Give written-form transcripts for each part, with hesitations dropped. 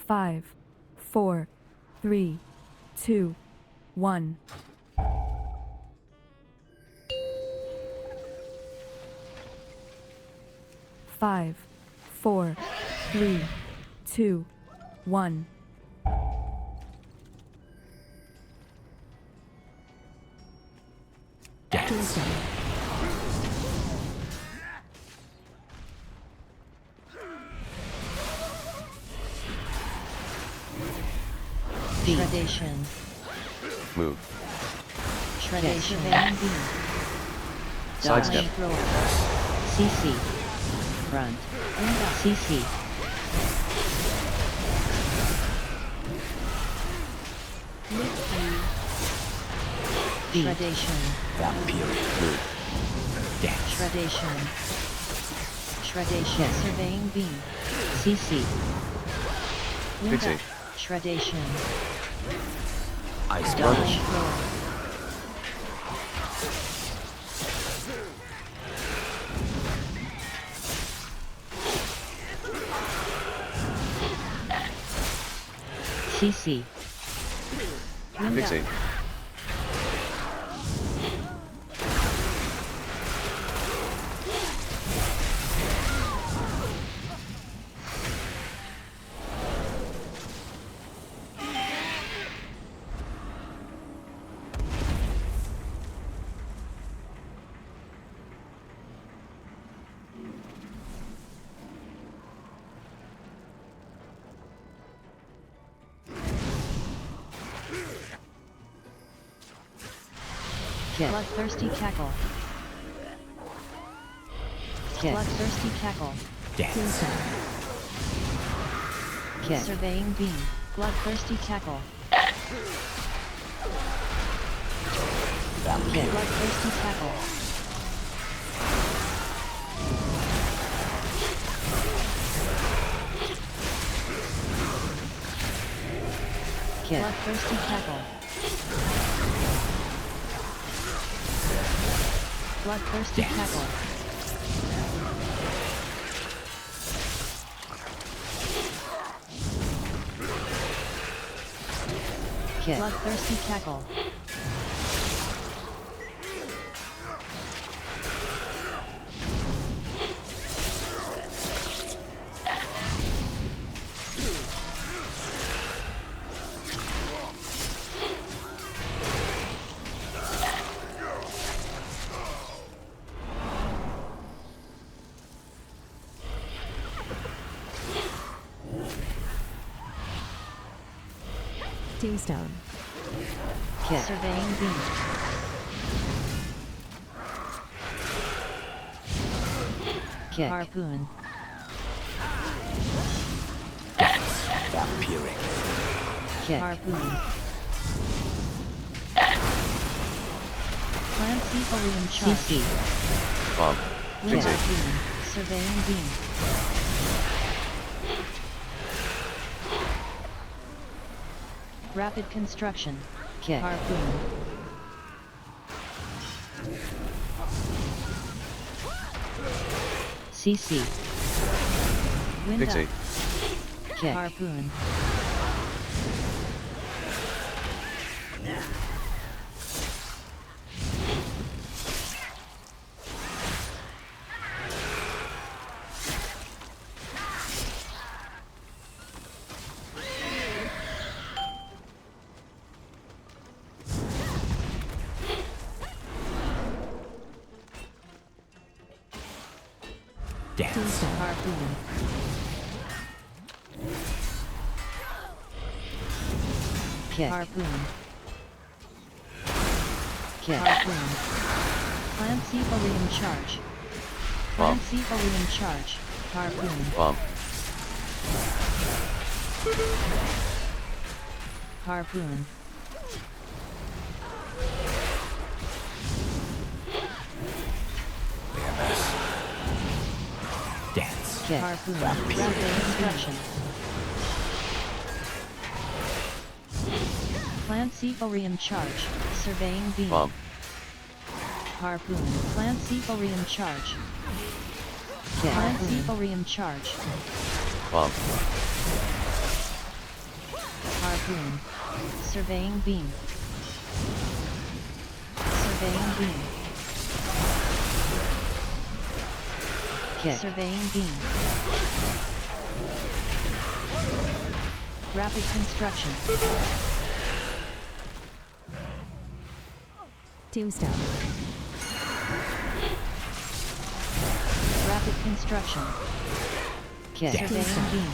5, 4, 3, 2, 1. Five, 4, 3, 2, 1. Yes. Shredation. Move. Shredation. Sidestep. CC. Front. CC. Shredation. Move. Dance. Shredation. Shredation. Surveying beam. CC. Fixate. Shredation. Ice Dodge. punch. Roll. CC. Wind up. Fixate. Bloodthirsty cackle. Bloodthirsty cackle. Dance. Surveying beam. Bloodthirsty cackle. Bloodthirsty cackle. Bloodthirsty cackle. Bloodthirsty cackle. Bloodthirsty cackle. Tombstone. Surveying beam. Harpoon. Dance. Vampiric. Harpoon. Plant Etholium charge. CC. Bomb. Wind Fixate. harpoon. Surveying beam. Rapid construction. Harpoon. CC. Wind up. Fixate. Harpoon. Dance. Harpoon. Harpoon. Harpoon. Plant Etholium charge. Bomb. Plant Etholium charge. Harpoon. Bomb. Harpoon. Dance. Harpoon. Rapid construction. Plant Etholium charge. Surveying beam. Bomb. Harpoon. Plant Etholium charge. Plant Etholium charge. Bomb. Harpoon. Surveying beam. Surveying beam. Kick. Surveying beam. Rapid construction. Tombstone. Rapid construction. Kick. Surveying beam.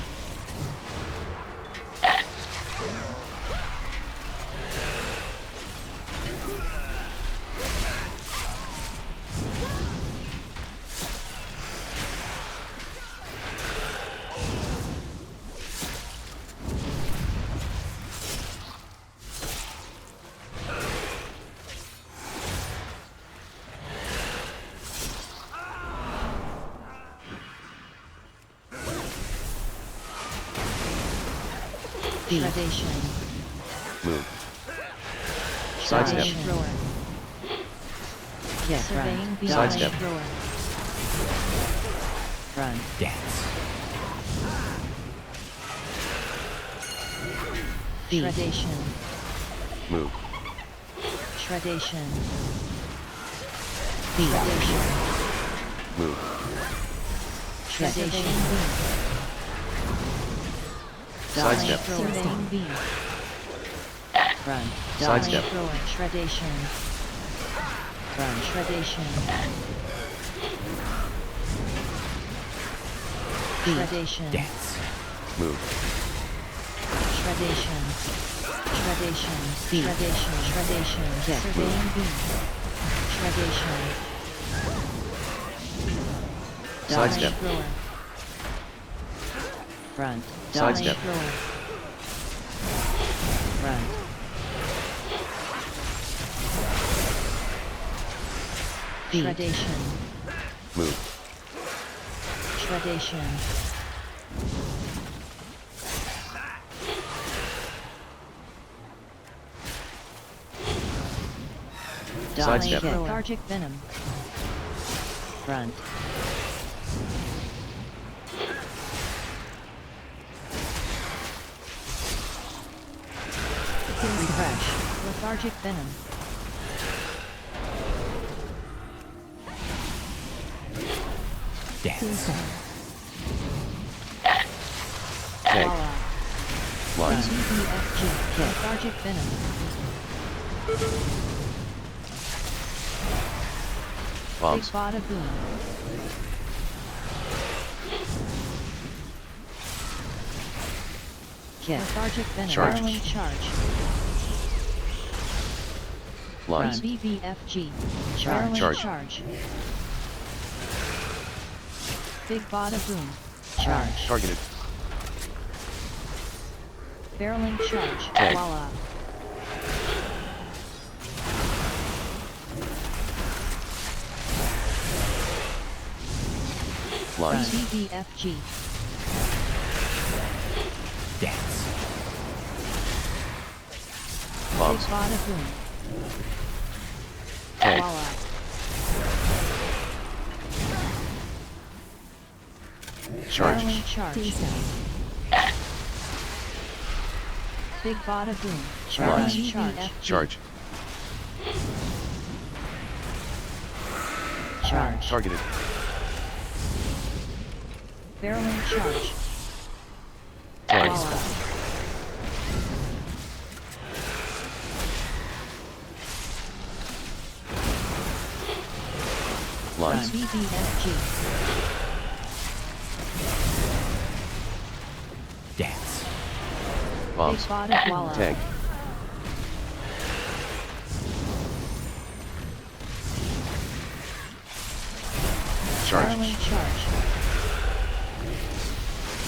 Shredation. Move. Sidestep. Thrower. Kick. Surveying beam. Sidestep. Thrower. Run. Dance. Shredation. Move. Shredation. Shredation. Move. Shredation beam. Sidestep. Surveying beam. Run. Sidestep. Thrower. Shredation. Run. Shredation. Shredation. Dance. Move. Shredation. Shredation. Shredation. Shredation. Surveying beam. Shredation. Sidestep. Thrower. Front. Sidestep. Thrower. Front. Shredation. Move. Shredation. Sidestep. Lethargic venom. Front. Refresh. Lethargic venom. Dance. Tombstone. Tag. Voila. Lines. BBFG. Lethargic venom. Bombs. Big bada boom. Kick. Lethargic venom. Charge. Whirling charge. Lines. BBFG. Charge. Whirling Charge. charge. Big bada boom. Charge. Targeted. Barreling charge. Tag. Voila. Lines. BBFG. Dance. Big Bombs. bada boom. Tag. Voila. Charge. Barreling charge. Tombstone. Big bada boom. Lines. Charge. Charge. Charge. Targeted. Barreling charge. Lines. Voila. Lines. BBFG. Dance. Big Bombs. bada voila. Tag. Charge. Barreling charge.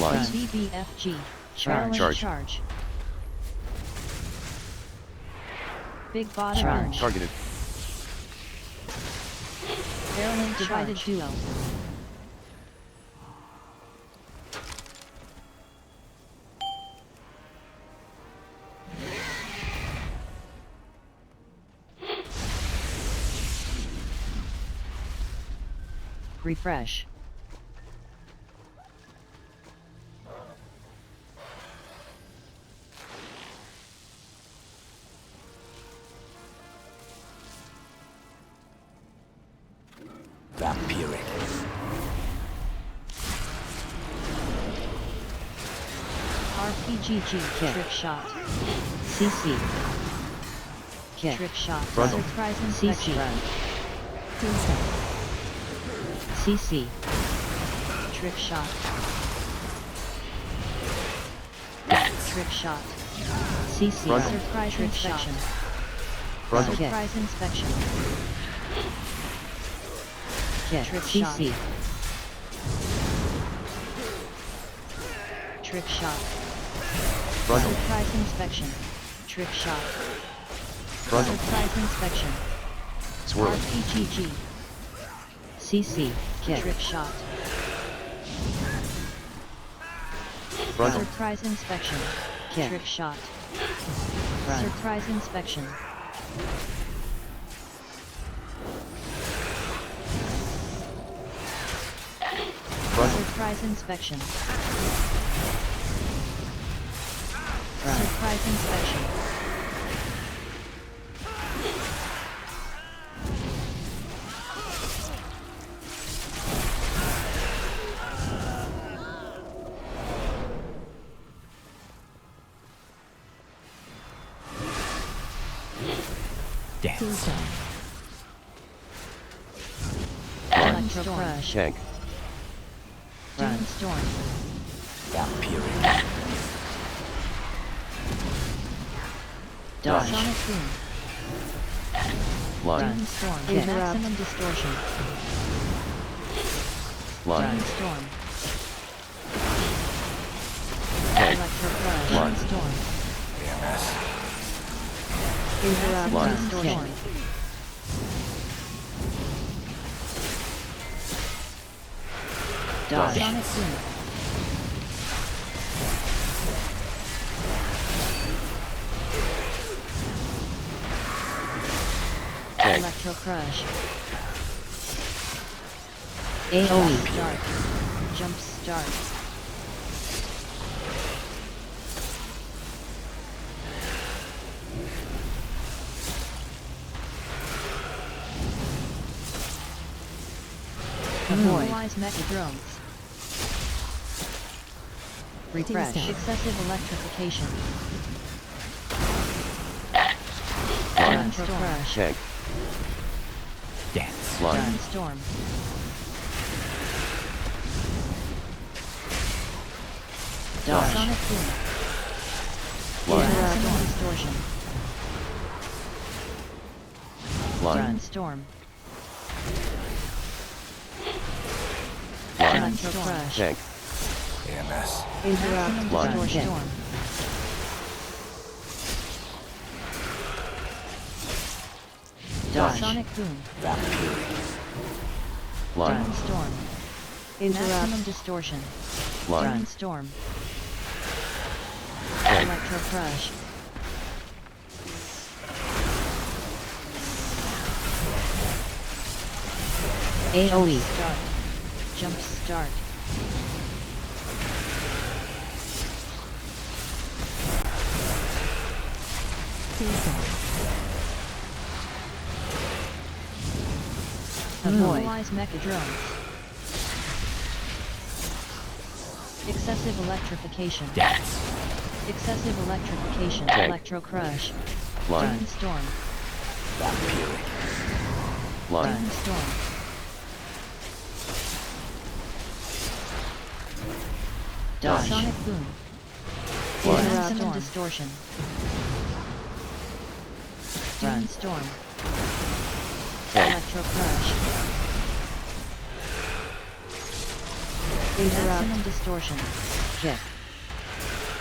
Lines. BBFG. Charge. Barreling charge. Big bada boom. Targeted. Barreling divided duo. Refresh. Vampiric. RPGG. Trick shot. CC. Kick. Trick shot. Frontal. Surprise inspection. CC. Trick shot. Dance. Trick shot. CC. Frontal. Surprise Trick inspection. Frontal. Kick. Surprise inspection. Kick. Trick CC. shot. Trick shot. Frontal. Surprise inspection. Trick shot. Frontal. Surprise inspection. Swirl. RPGG. CC. Kick. Trick shot. Frontal. Surprise inspection. Kick. Trick shot. Run. Surprise inspection. Frontal. Surprise inspection. Run. Surprise inspection. Dance. Electro Blind. crush. Tank. Run. Doom storm. Vampiric. Dodge. Sonic boom. Blind. Doom storm. Kick. Maximum distortion. Blind. Doom storm. Tank. Electro crush. Blind. Doom storm. AMS. Maximum Blind. distortion. Dodge. Sonic boom. Tank. Electro crush. AoE. Start. Jump start. Avoid. Otherwise mecha drones. Refresh. Excessive electrification. Blind. Electro crush. Tank. Dance. Blind. Doom storm. Dodge. Sonic boom. Blind. Maximum distortion. Blind. Doom storm. Blind. Electro crush. Tank. AMS. Maximum Blind. distortion. Kick. Storm. Dodge. Sonic boom. Vampiric. Blind. Doom storm. Maximum distortion. Blind. Doom storm. Tank. Electro crush. AoE. Start. Jump start. Avoid. Otherwise mecha drones. Excessive electrification. Dance. Excessive electrification. Tank. Electro crush. Blind. Doom storm. Vampiric. Blind. Doom storm. Dodge. Sonic boom. Blind. Maximum Storm. distortion. Run. Doom storm. Tank. Electro crush. Maximum distortion. Kick.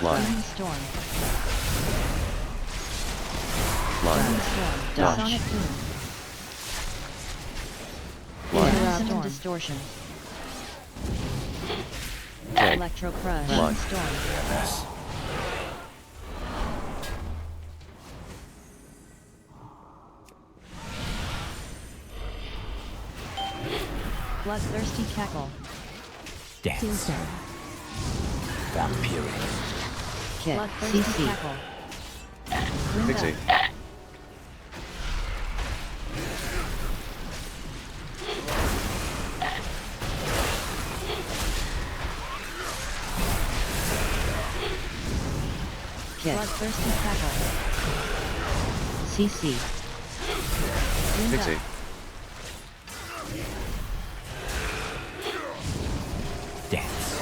Blind. Doom storm. Blind. Doom storm. Dodge. Sonic boom. Blind. Maximum Storm. distortion. Tank. Electro crush. Blind. Storm. AMS. Bloodthirsty cackle. Dance. Vampiric. Kick. Bloodthirsty CC. cackle. Wind Pixie. up. Kick. Bloodthirsty tackle. CC. Wind Fixate. up. Dance.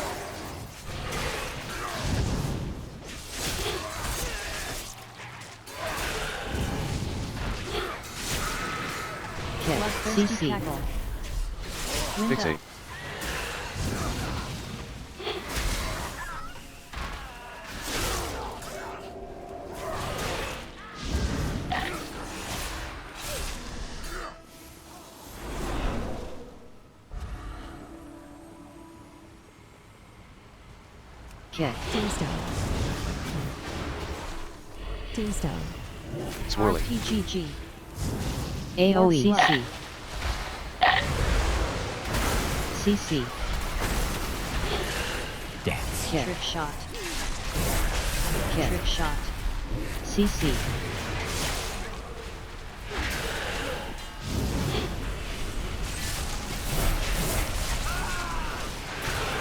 Kick. Bloodthirsty CC. tackle. Wind Fixate. up. Kick. Tombstone. Tombstone. Swirly. RPGG. AOE. CC. CC. Dance. Kick. Trick shot. Kick. Trick shot. CC.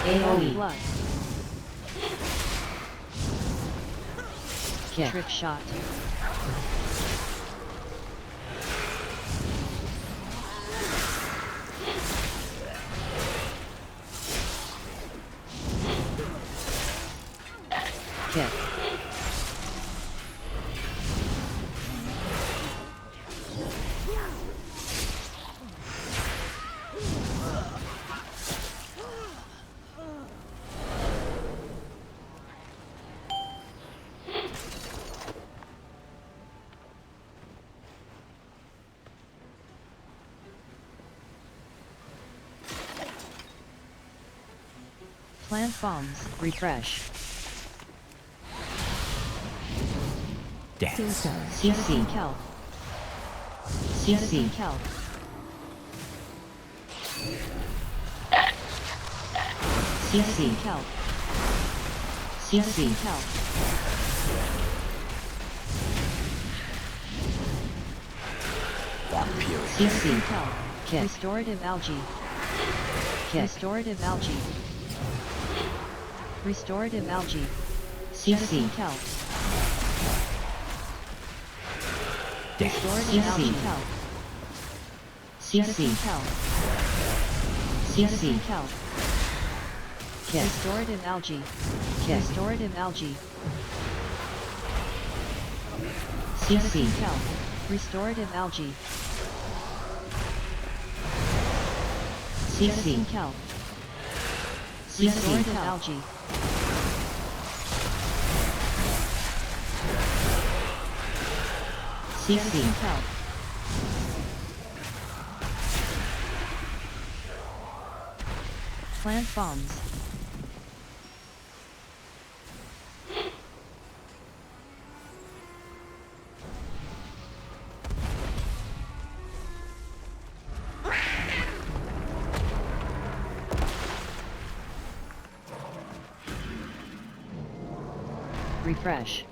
AOE. Blood. Kick. Trick shot. Kick. Plant bombs. Refresh. Dance. Tombstone. Jettison CC. kelp. CC. Jettison kelp. Jettison CC. kelp. CC. Jettison kelp. Vampiric. CC. Jettison kelp. Kick. Restorative algae. Kick. Restorative algae. Restorative algae. CC. Jettison kelp. Dance. Restorative algae CC. kelp. CC. Jettison kelp. CC. Jettison kelp. Kick. Restorative algae. Kick. Restorative algae. CC. Jettison kelp. Restorative algae. Jettison CC. kelp. CC. Restorative algae. Jettison CC. kelp. Plant bombs. Refresh.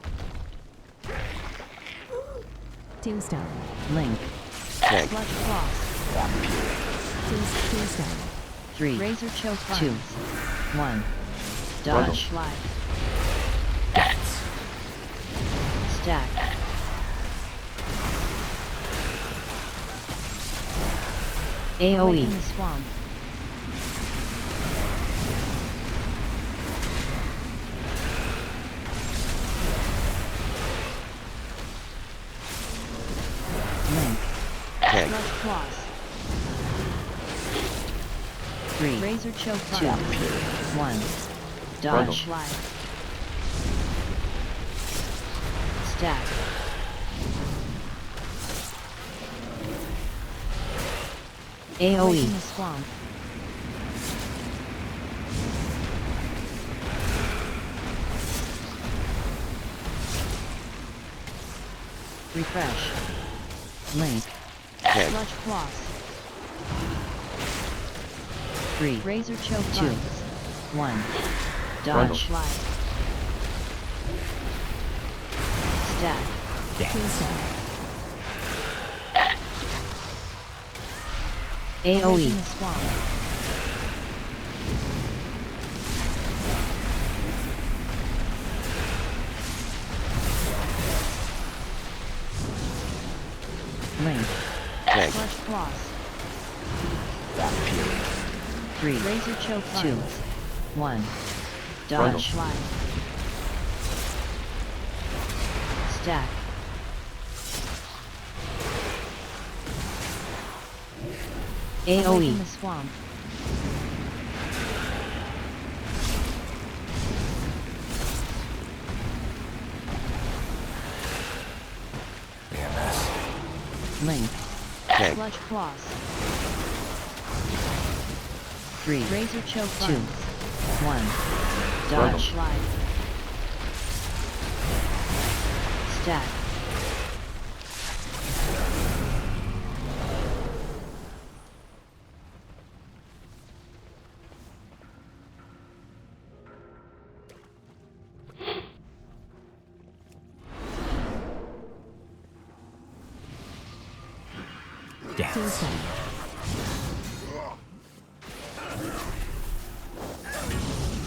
Tombstone. Link. Tank. Sludge floss. Tombstone. 3, Razor choke 2, buns. 1. Bundle. Dodge. Slide. Dance. Stack. Awake AOE. in the swamp. Link. Tank. Sludge claws. 3, Razor choke 2, buns. 1. Bundle. Dodge. Slide. Stack. Awake AOE. in the swamp. Refresh. Link. Tank. Sludge claws. 3, Razor choke 2, buns. 1. Bundle. Dodge. Slide. Stack. Dance. Tombstone. Awake in AOE. the swamp. Floss. Period. 3. Razor choke 2. 1. Brundle. Dodge. Slide. Stack. AOE. The swamp. AMS. Link. Tank. Sludge floss. 3. Razor choke 2. 1. Brundle. Dodge. Slide. Stack. Dance. Dance.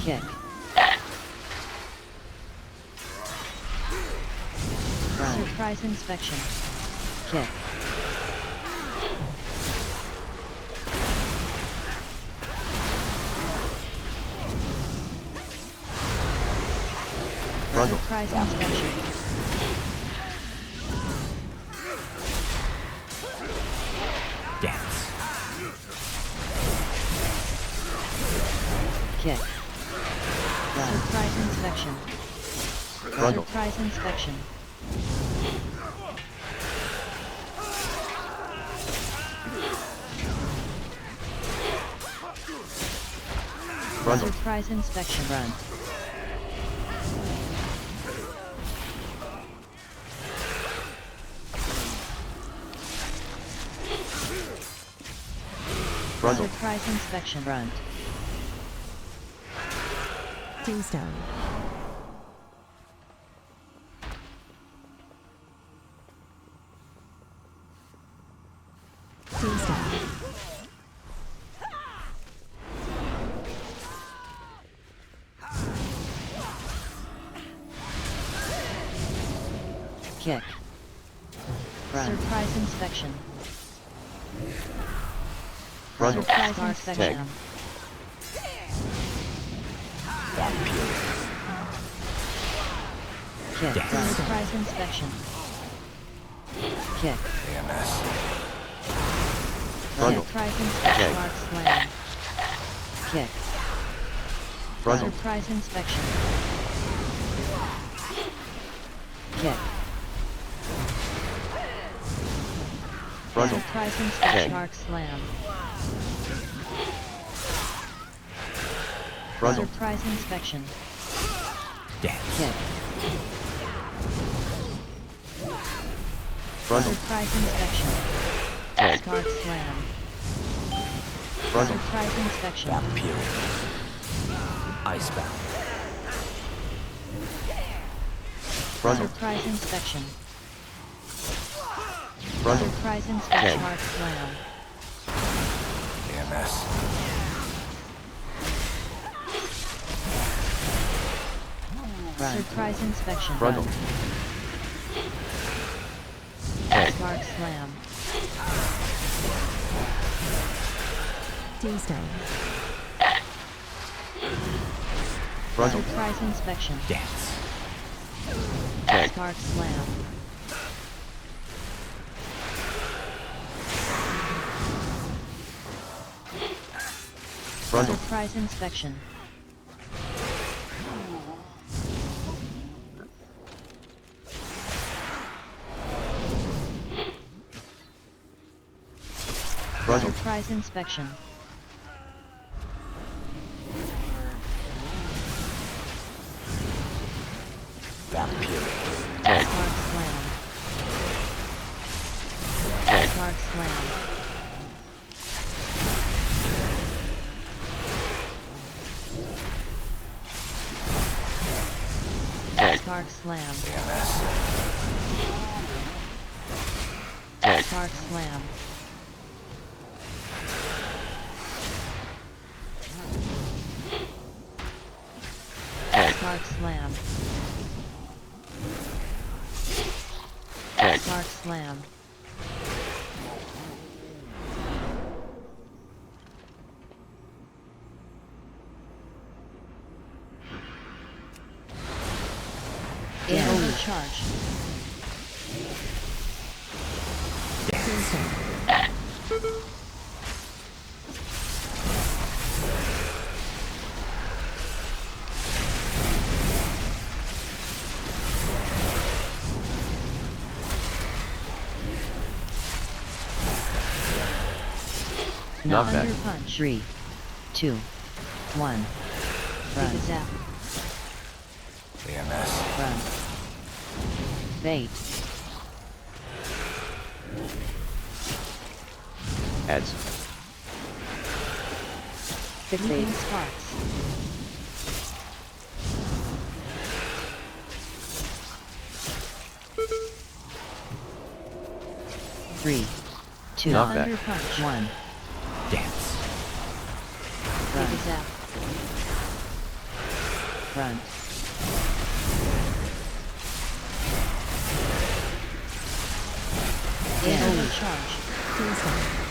Kick. Run. Surprise inspection. Kick. Brundle. Surprise inspection. Dance. Kick. Run. Surprise inspection. Brundle. Surprise inspection. Brundle. Surprise inspection. Run. Brundle. Surprise inspection. Run. Tombstone. Tombstone. Kick. Run. Surprise inspection. Brundle. Surprise Tank. inspection. Kick. Yes. Run. Surprise inspection. Kick. AMS. Brundle. Surprise inspection. Kick. Mark slam. Kick. Brundle. Surprise inspection. Kick. Brundle. Surprise inspection. Kick. Mark slam. Brundle. Surprise inspection. Dance. Kick. Brundle. Surprise inspection. Tank. Mark slam. Brundle. Surprise inspection. Period. Icebound. Brundle. Surprise inspection. Brundle. Surprise inspection. Tank. Mark slam. AMS. Run. Surprise inspection. Brundle. Run. Tank. Mark slam. Tombstone. Brundle. Surprise inspection. Dance. Tank. Mark slam. Brundle. Surprise inspection. Brundle. Surprise inspection. Period. Tank. Mark slam. Tank. Mark slam. Tank. Mark slam. AMS. Tank. Mark slam. Tank. Mark slam. Tank. Mark slam. charge. Tombstone. Not bad. Thunder punch. 3, 2, 1. Big zap. AMS. Run. Bait. Heads. Leaping sparks. Three, two, Not bad. Thunder punch. 1. Dance. Big Run. zap. Run. AoE charge. Tombstone.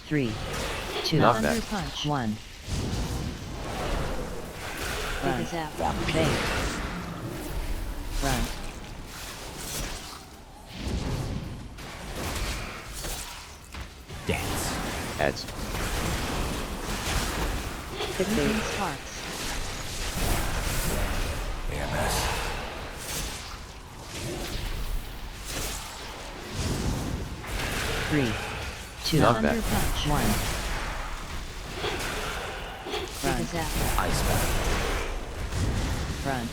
Three, two, Not Thunder bad. punch. 1. Run. Big zap. Bait. Run. Dance. Heads. Leaping sparks. AMS. 3, 2, Not Thunder bad. punch. 1. Big Run. zap. Ice bath. Run.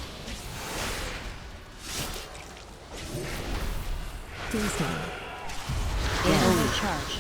Tombstone. AoE charge.